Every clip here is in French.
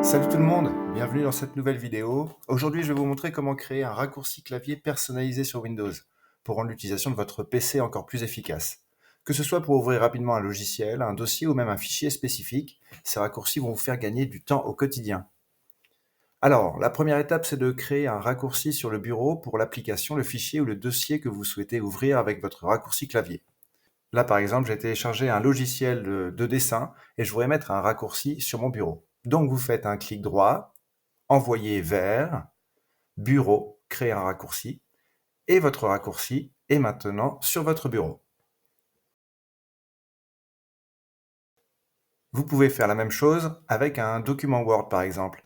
Salut tout le monde, bienvenue dans cette nouvelle vidéo. Aujourd'hui, je vais vous montrer comment créer un raccourci clavier personnalisé sur Windows pour rendre l'utilisation de votre PC encore plus efficace. Que ce soit pour ouvrir rapidement un logiciel, un dossier ou même un fichier spécifique, ces raccourcis vont vous faire gagner du temps au quotidien. Alors, la première étape, c'est de créer un raccourci sur le bureau pour l'application, le fichier ou le dossier que vous souhaitez ouvrir avec votre raccourci clavier. Là, par exemple, j'ai téléchargé un logiciel de dessin et je voudrais mettre un raccourci sur mon bureau. Donc, vous faites un clic droit, envoyer vers, bureau, créer un raccourci, et votre raccourci est maintenant sur votre bureau. Vous pouvez faire la même chose avec un document Word, par exemple.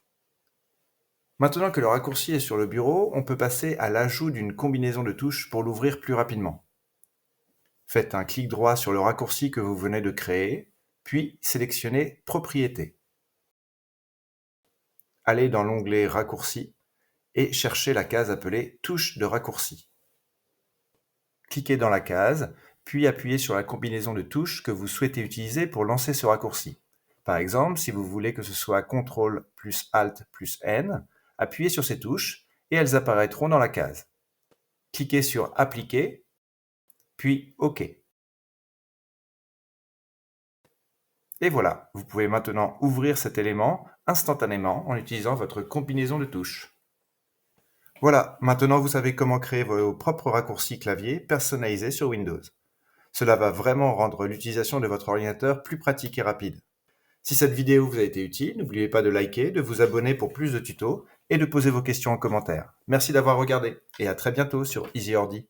Maintenant que le raccourci est sur le bureau, on peut passer à l'ajout d'une combinaison de touches pour l'ouvrir plus rapidement. Faites un clic droit sur le raccourci que vous venez de créer, puis sélectionnez Propriétés. Allez dans l'onglet Raccourcis et cherchez la case appelée Touche de raccourci. Cliquez dans la case, puis appuyez sur la combinaison de touches que vous souhaitez utiliser pour lancer ce raccourci. Par exemple, si vous voulez que ce soit CTRL plus ALT plus N, appuyez sur ces touches et elles apparaîtront dans la case. Cliquez sur Appliquer, puis OK. Et voilà, vous pouvez maintenant ouvrir cet élément instantanément en utilisant votre combinaison de touches. Voilà, maintenant vous savez comment créer vos propres raccourcis clavier personnalisés sur Windows. Cela va vraiment rendre l'utilisation de votre ordinateur plus pratique et rapide. Si cette vidéo vous a été utile, n'oubliez pas de liker, de vous abonner pour plus de tutos et de poser vos questions en commentaire. Merci d'avoir regardé et à très bientôt sur EasyOrdi.